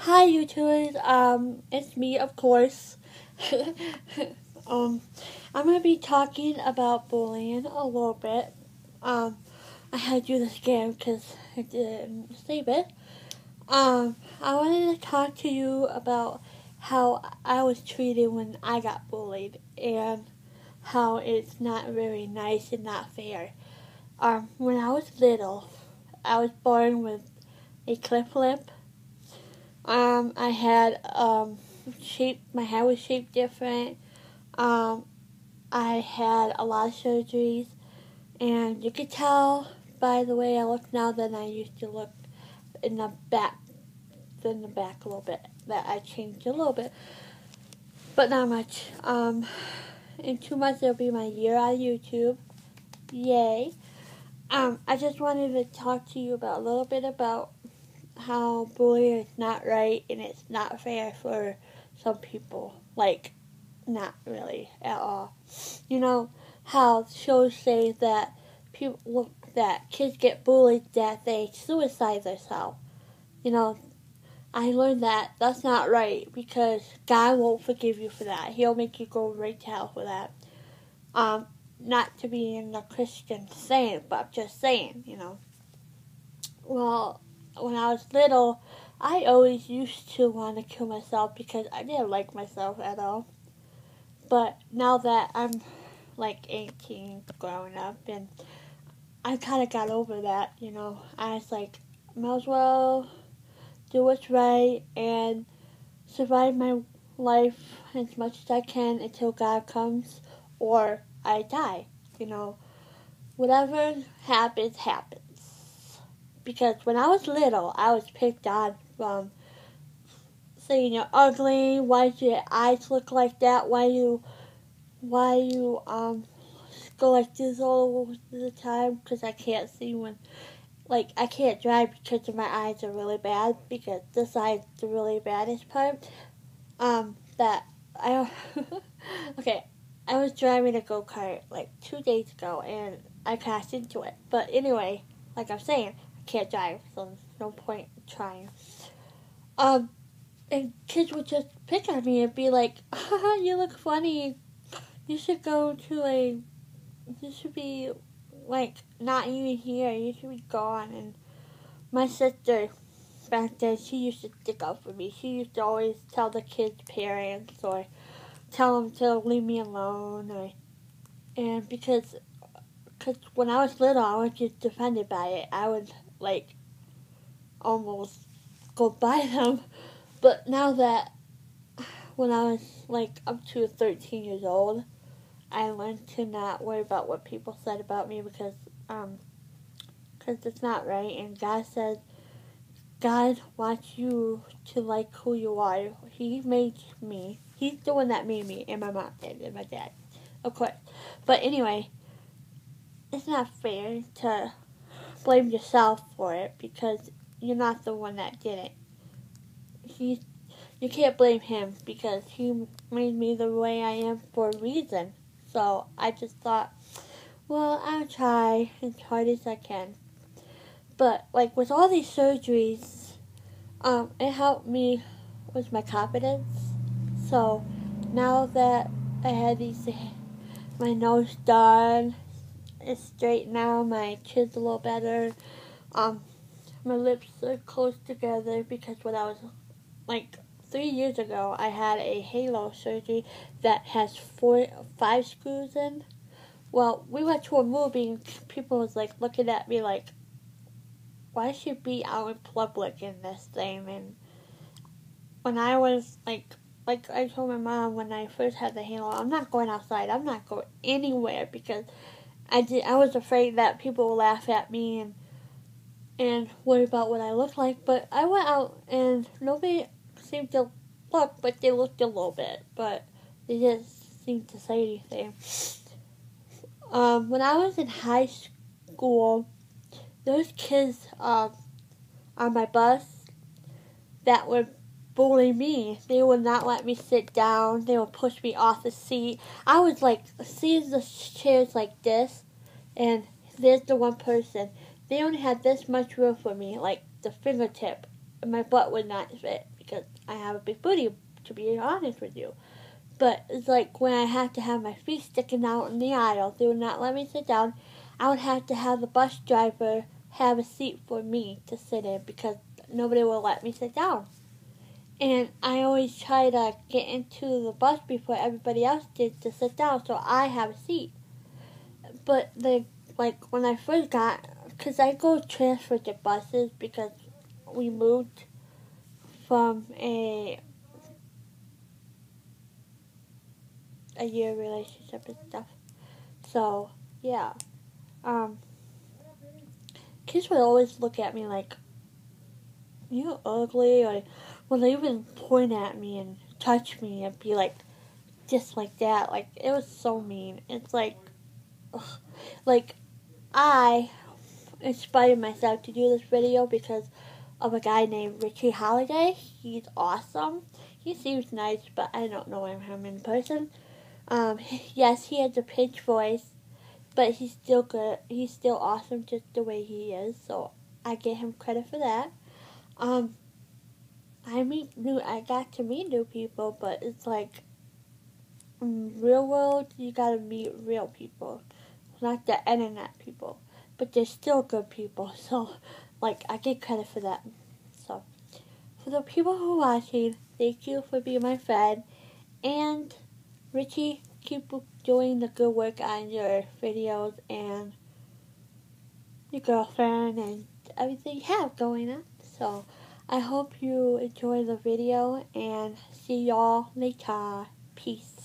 Hi YouTubers, it's me of course. um, I'm gonna be talking about bullying a little bit. Um, I had to do this again because I didn't save it. I wanted to talk to you about how I was treated when I got bullied and how it's not very nice and not fair. When I was little, I was born with a clip lip. I had my hair was shaped different. Um, I had a lot of surgeries, and you could tell by the way I look now that I used to look in the back, a little bit. That I changed a little bit, but not much. In 2 months it'll be my year on YouTube. Yay! I just wanted to talk to you about a little bit about how bullying is not right and it's not fair for some people. Like, not really at all. You know how shows say that kids get bullied that they suicide themselves. You know, I learned that that's not right because God won't forgive you for that. He'll make you go right to hell for that. Um, Not to be in the Christian saying, but I'm just saying, Well, when I was little, I always used to want to kill myself because I didn't like myself at all. But now that I'm like 18, growing up, and I kind of got over that. I was like, might as well do what's right and survive my life as much as I can until God comes or I die. You know, whatever happens, happens. Because when I was little, I was picked on from saying you're ugly. Why do your eyes look like that? Why you go like this all the time? Because I can't see when, like, I can't drive because my eyes are really bad. Because this eye's the really baddest part. That I okay. I was driving a go-kart like 2 days ago and I crashed into it. But anyway, like I'm saying, I can't drive, so there's no point in trying. Um, and kids would just pick on me and be like, haha, you look funny. You should go to you should be, like, not even here. You should be gone. And my sister, back then, she used to stick up for me. She used to always tell the kids' parents or tell them to leave me alone. And cause when I was little, I was just defended by it. I would, like, almost go by them. But now that when I was like up to 13 years old, I learned to not worry about what people said about me because it's not right. And God wants you to like who you are. He made me. He's the one that made me, and my mom did, and my dad, of course. But anyway, it's not fair to blame yourself for it because you're not the one that did it. You can't blame him because he made me the way I am for a reason. So I just thought, well, I'll try as hard as I can. But like with all these surgeries, it helped me with my confidence. So now that I had my nose done, it's straight now. My chin's a little better. Um, my lips are close together because when I was like 3 years ago, I had a halo surgery that has 5 screws in. Well, we went to a movie and people was like looking at me like, why should you be out in public in this thing? And when I was like I told my mom when I first had the halo, I'm not going outside. I'm not going anywhere because I was afraid that people would laugh at me and worry about what I looked like. But I went out and nobody seemed to look, but they looked a little bit, but they didn't seem to say anything. When I was in high school, those kids on my bus that would bully me. They would not let me sit down. They would push me off the seat. I was like, see the chairs like this, and there's the one person. They only had this much room for me, like the fingertip, and my butt would not fit because I have a big booty, to be honest with you. But it's like when I had to have my feet sticking out in the aisle, they would not let me sit down. I would have to have the bus driver have a seat for me to sit in because nobody would let me sit down. And I always try to get into the bus before everybody else did to sit down so I have a seat. But when I first got, because I go transfer to buses because we moved from a year relationship and stuff. So yeah, kids would always look at me like, "You ugly," or would even point at me and touch me and be like, just like that. Like it was so mean. It's like, ugh. Like I inspired myself to do this video because of a guy named Richie Holiday. He's awesome. He seems nice, but I don't know him in person. Yes, he has a pitch voice, but he's still good. He's still awesome just the way he is. So I give him credit for that. I got to meet new people, but it's like in real world, you gotta meet real people, not the internet people. But they're still good people. So, like, I get credit for that. So, for the people who are watching, thank you for being my friend. And Richie, keep doing the good work on your videos and your girlfriend and everything you have going on. So, I hope you enjoy the video and see y'all later. Peace.